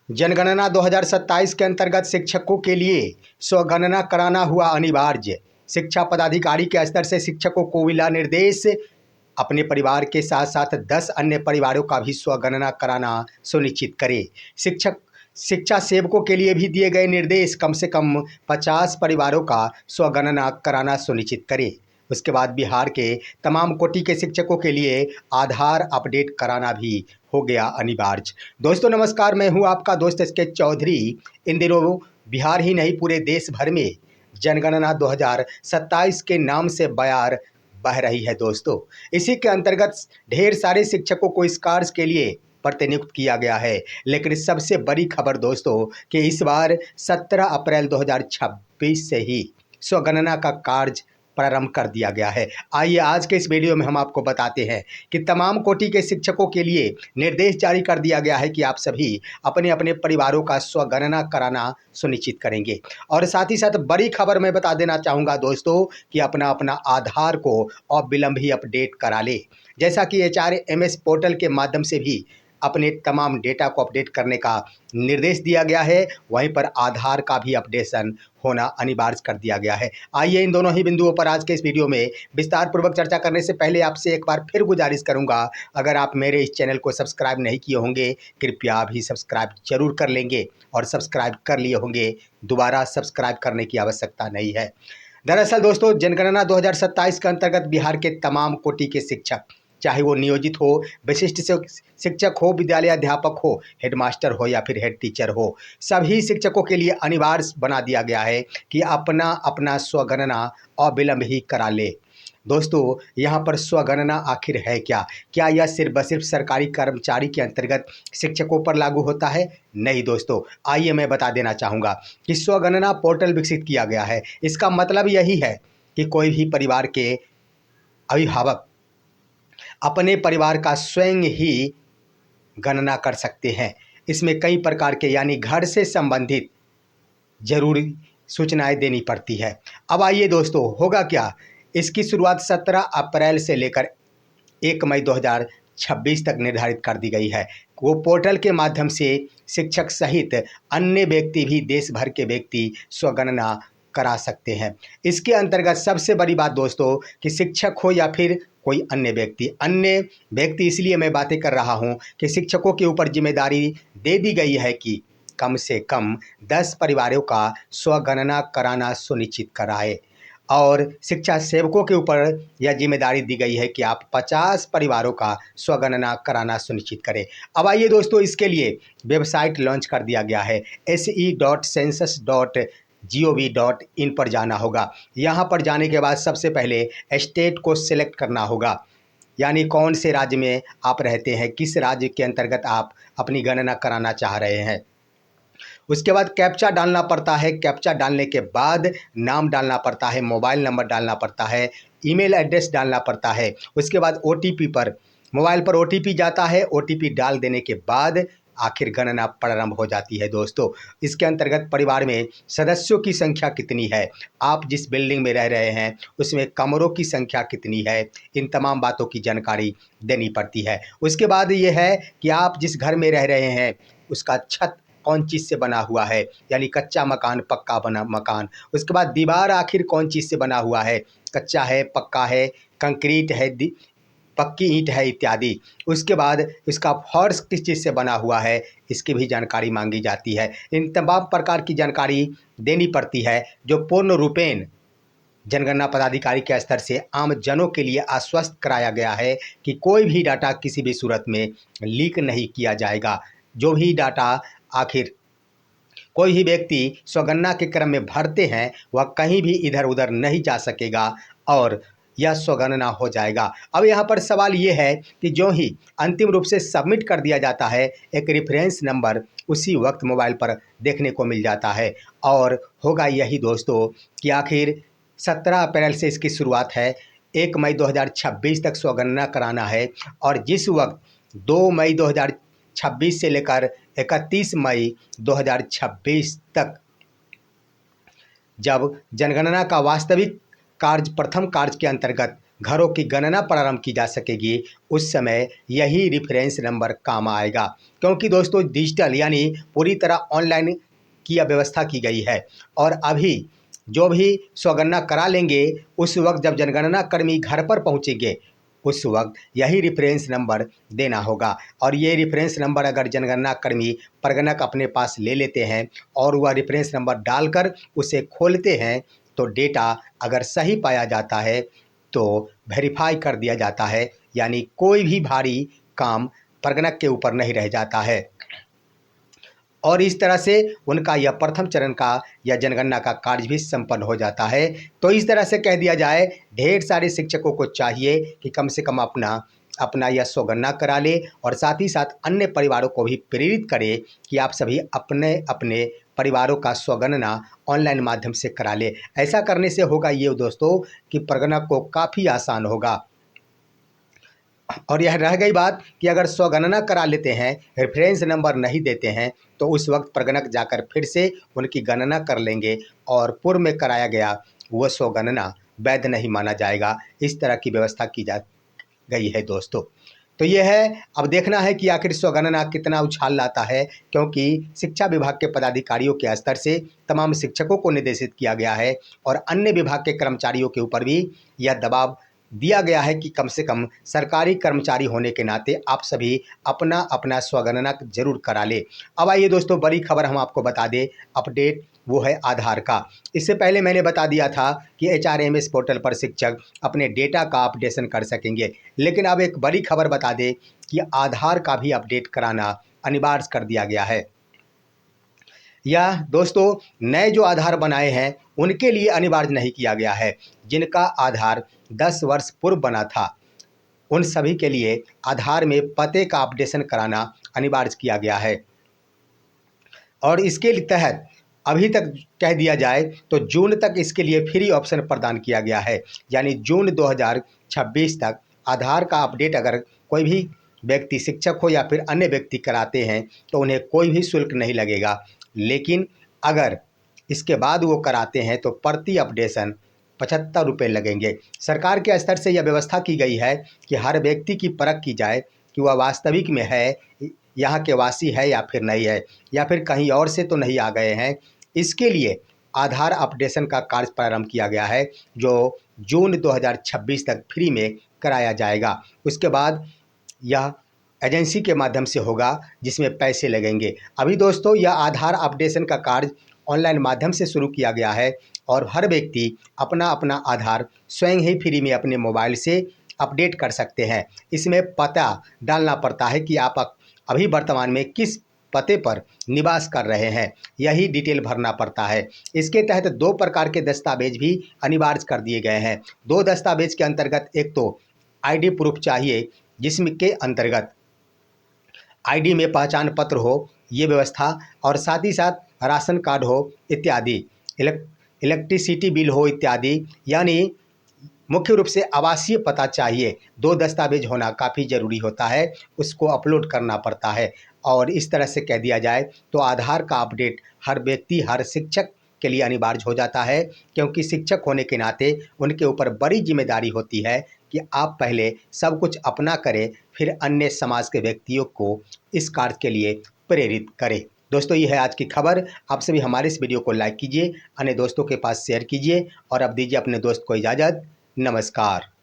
जनगणना 2027 के अंतर्गत शिक्षकों के लिए स्वगणना कराना हुआ अनिवार्य। शिक्षा पदाधिकारी के स्तर से शिक्षकों को मिला निर्देश, अपने परिवार के साथ साथ 10 अन्य परिवारों का भी स्वगणना कराना सुनिश्चित करें। शिक्षा सेवकों के लिए भी दिए गए निर्देश, कम से कम 50 परिवारों का स्वगणना कराना सुनिश्चित करें। उसके बाद बिहार के तमाम कोटि के शिक्षकों के लिए आधार अपडेट कराना भी हो गया अनिवार्य। दोस्तों नमस्कार, मैं हूं आपका दोस्त एसके चौधरी। इन दिनों बिहार ही नहीं पूरे देश भर में जनगणना 2027 के नाम से बयार बह रही है दोस्तों। इसी के अंतर्गत ढेर सारे शिक्षकों को इस कार्य के लिए प्रतिनियुक्त किया गया है। लेकिन सबसे बड़ी खबर दोस्तों कि इस बार 17 अप्रैल 2026 से ही स्वगणना का कार्य प्रारंभ कर दिया गया है। आइए आज के इस वीडियो में हम आपको बताते हैं कि तमाम कोटि के शिक्षकों के लिए निर्देश जारी कर दिया गया है कि आप सभी अपने अपने परिवारों का स्वगणना कराना सुनिश्चित करेंगे। और साथ ही साथ बड़ी खबर मैं बता देना चाहूँगा दोस्तों कि अपना अपना आधार को अविलंब ही अपडेट करा ले। जैसा कि HRMS पोर्टल के माध्यम से भी अपने तमाम डेटा को अपडेट करने का निर्देश दिया गया है, वहीं पर आधार का भी अपडेशन होना अनिवार्य कर दिया गया है। आइए इन दोनों ही बिंदुओं पर आज के इस वीडियो में विस्तार पूर्वक चर्चा करने से पहले आपसे एक बार फिर गुजारिश करूंगा, अगर आप मेरे इस चैनल को सब्सक्राइब नहीं किए होंगे कृपया अभी सब्सक्राइब जरूर कर लेंगे, और सब्सक्राइब कर लिए होंगे दोबारा सब्सक्राइब करने की आवश्यकता नहीं है। दरअसल दोस्तों जनगणना 2027 के अंतर्गत बिहार के तमाम कोटि के शिक्षक, चाहे वो नियोजित हो, विशिष्ट शिक्षक हो, विद्यालय अध्यापक हो, हेडमास्टर हो या फिर हेड टीचर हो, सभी शिक्षकों के लिए अनिवार्य बना दिया गया है कि अपना अपना स्वगणना अविलंब ही करा ले। दोस्तों यहाँ पर स्वगणना आखिर है क्या? क्या यह सिर्फ सरकारी कर्मचारी के अंतर्गत शिक्षकों पर लागू होता है? नहीं दोस्तों, आइए मैं बता देना चाहूँगा कि स्वगणना पोर्टल विकसित किया गया है। इसका मतलब यही है कि कोई भी परिवार के अभिभावक अपने परिवार का स्वयं ही गणना कर सकते हैं। इसमें कई प्रकार के यानी घर से संबंधित जरूरी सूचनाएं देनी पड़ती है। अब आइए दोस्तों, होगा क्या? इसकी शुरुआत 17 अप्रैल से लेकर 1 मई 2026 तक निर्धारित कर दी गई है। वो पोर्टल के माध्यम से शिक्षक सहित अन्य व्यक्ति भी, देश भर के व्यक्ति स्वगणना करा सकते हैं। इसके अंतर्गत सबसे बड़ी बात दोस्तों कि शिक्षक हो या फिर कोई अन्य व्यक्ति इसलिए मैं बातें कर रहा हूं कि शिक्षकों के ऊपर जिम्मेदारी दे दी गई है कि कम से कम 10 परिवारों का स्वगणना कराना सुनिश्चित कराए, और शिक्षा सेवकों के ऊपर यह जिम्मेदारी दी गई है कि आप 50 परिवारों का स्वगणना कराना सुनिश्चित करें। अब आइए दोस्तों, इसके लिए वेबसाइट लॉन्च कर दिया गया है। se.census.gov.in पर जाना होगा। यहाँ पर जाने के बाद सबसे पहले स्टेट को सिलेक्ट करना होगा, यानी कौन से राज्य में आप रहते हैं, किस राज्य के अंतर्गत आप अपनी गणना कराना चाह रहे हैं। उसके बाद कैप्चा डालना पड़ता है। कैप्चा डालने के बाद नाम डालना पड़ता है, मोबाइल नंबर डालना पड़ता है, ईमेल एड्रेस डालना पड़ता है। उसके बाद OTP पर, मोबाइल पर OTP जाता है। OTP डाल देने के बाद आखिर गणना प्रारंभ हो जाती है दोस्तों। इसके अंतर्गत परिवार में सदस्यों की संख्या कितनी है, आप जिस बिल्डिंग में रह रहे हैं उसमें कमरों की संख्या कितनी है, इन तमाम बातों की जानकारी देनी पड़ती है। उसके बाद ये है कि आप जिस घर में रह रहे हैं उसका छत कौन चीज़ से बना हुआ है, यानी कच्चा मकान, पक्का बना मकान। उसके बाद दीवार आखिर कौन चीज़ से बना हुआ है, कच्चा है, पक्का है, कंक्रीट है, पक्की ईंट है इत्यादि। उसके बाद इसका फर्श किस चीज़ से बना हुआ है, इसकी भी जानकारी मांगी जाती है। इन तमाम प्रकार की जानकारी देनी पड़ती है, जो पूर्ण रूपेण जनगणना पदाधिकारी के स्तर से आम जनों के लिए आश्वस्त कराया गया है कि कोई भी डाटा किसी भी सूरत में लीक नहीं किया जाएगा। जो भी डाटा आखिर कोई भी व्यक्ति स्वगणना के क्रम में भरते हैं वह कहीं भी इधर उधर नहीं जा सकेगा और यह स्वगणना हो जाएगा। अब यहाँ पर सवाल ये है कि जो ही अंतिम रूप से सबमिट कर दिया जाता है, एक रेफरेंस नंबर उसी वक्त मोबाइल पर देखने को मिल जाता है। और होगा यही दोस्तों कि आखिर 17 अप्रैल से इसकी शुरुआत है, 1 मई 2026 तक स्वगणना कराना है, और जिस वक्त 2 मई 2026 से लेकर 31 मई 2026 तक जब जनगणना का वास्तविक कार्य प्रथम कार्य के अंतर्गत घरों की गणना प्रारंभ की जा सकेगी, उस समय यही रेफरेंस नंबर काम आएगा। क्योंकि दोस्तों डिजिटल यानी पूरी तरह ऑनलाइन की व्यवस्था की गई है और अभी जो भी स्वगणना करा लेंगे, उस वक्त जब जनगणना कर्मी घर पर पहुंचेंगे, उस वक्त यही रेफरेंस नंबर देना होगा। और ये रेफरेंस नंबर अगर जनगणना कर्मी परगणक अपने पास ले लेते हैं और वह रेफरेंस नंबर डालकर उसे खोलते हैं, तो डेटा अगर सही पाया जाता है तो वेरीफाई कर दिया जाता है, यानी कोई भी भारी काम परगणक के ऊपर नहीं रह जाता है। और इस तरह से उनका यह प्रथम चरण का या जनगणना का कार्य भी संपन्न हो जाता है। तो इस तरह से कह दिया जाए, ढेर सारे शिक्षकों को चाहिए कि कम से कम अपना यह स्वगणना करा ले और साथ ही साथ अन्य परिवारों को भी प्रेरित करे कि आप सभी अपने अपने परिवारों का स्वगणना ऑनलाइन माध्यम से करा ले। ऐसा करने से होगा ये दोस्तों कि परगणक को काफ़ी आसान होगा। और यह रह गई बात कि अगर स्वगणना करा लेते हैं, रेफरेंस नंबर नहीं देते हैं, तो उस वक्त परगणक जाकर फिर से उनकी गणना कर लेंगे और पूर्व में कराया गया वो स्वगणना वैध नहीं माना जाएगा। इस तरह की व्यवस्था की जा गई है दोस्तों। तो ये है, अब देखना है कि आखिर स्वगणना कितना उछाल लाता है, क्योंकि शिक्षा विभाग के पदाधिकारियों के स्तर से तमाम शिक्षकों को निर्देशित किया गया है और अन्य विभाग के कर्मचारियों के ऊपर भी यह दबाव दिया गया है कि कम से कम सरकारी कर्मचारी होने के नाते आप सभी अपना अपना स्वगणना जरूर करा ले। अब आइए दोस्तों, बड़ी खबर हम आपको बता दें, अपडेट वो है आधार का। इससे पहले मैंने बता दिया था कि HRMS पोर्टल पर शिक्षक अपने डेटा का अपडेशन कर सकेंगे, लेकिन अब एक बड़ी खबर बता दें कि आधार का भी अपडेट कराना अनिवार्य कर दिया गया है। यह दोस्तों नए जो आधार बनाए हैं उनके लिए अनिवार्य नहीं किया गया है। जिनका आधार 10 वर्ष पूर्व बना था, उन सभी के लिए आधार में पते का अपडेशन कराना अनिवार्य किया गया है। और इसके तहत अभी तक कह दिया जाए तो जून तक इसके लिए फ्री ऑप्शन प्रदान किया गया है, यानी जून 2026 तक आधार का अपडेट अगर कोई भी व्यक्ति, शिक्षक हो या फिर अन्य व्यक्ति कराते हैं तो उन्हें कोई भी शुल्क नहीं लगेगा। लेकिन अगर इसके बाद वो कराते हैं तो प्रति अपडेशन 75 रुपये लगेंगे। सरकार के स्तर से यह व्यवस्था की गई है कि हर व्यक्ति की परख की जाए कि वह वास्तविक में है, यहाँ के वासी है या फिर नहीं है, या फिर कहीं और से तो नहीं आ गए हैं। इसके लिए आधार अपडेशन का कार्य प्रारंभ किया गया है, जो जून 2026 तक फ्री में कराया जाएगा। उसके बाद यह एजेंसी के माध्यम से होगा जिसमें पैसे लगेंगे। अभी दोस्तों यह आधार अपडेशन का कार्य ऑनलाइन माध्यम से शुरू किया गया है और हर व्यक्ति अपना अपना आधार स्वयं ही फ्री में अपने मोबाइल से अपडेट कर सकते हैं। इसमें पता डालना पड़ता है कि आप अभी वर्तमान में किस पते पर निवास कर रहे हैं, यही डिटेल भरना पड़ता है। इसके तहत 2 प्रकार के दस्तावेज भी अनिवार्य कर दिए गए हैं। 2 दस्तावेज के अंतर्गत एक तो आईडी प्रूफ चाहिए, जिसमें के अंतर्गत आईडी में पहचान पत्र हो, ये व्यवस्था, और साथ ही साथ राशन कार्ड हो इत्यादि, इलेक्ट्रिसिटी बिल हो इत्यादि, यानी मुख्य रूप से आवासीय पता चाहिए। 2 दस्तावेज होना काफ़ी ज़रूरी होता है, उसको अपलोड करना पड़ता है। और इस तरह से कह दिया जाए तो आधार का अपडेट हर व्यक्ति, हर शिक्षक के लिए अनिवार्य हो जाता है, क्योंकि शिक्षक होने के नाते उनके ऊपर बड़ी जिम्मेदारी होती है कि आप पहले सब कुछ अपना करें, फिर अन्य समाज के व्यक्तियों को इस कार्य के लिए प्रेरित करें। दोस्तों ये है आज की खबर। आप सभी हमारे इस वीडियो को लाइक कीजिए, अन्य दोस्तों के पास शेयर कीजिए और अब दीजिए अपने दोस्त को इजाज़त। नमस्कार।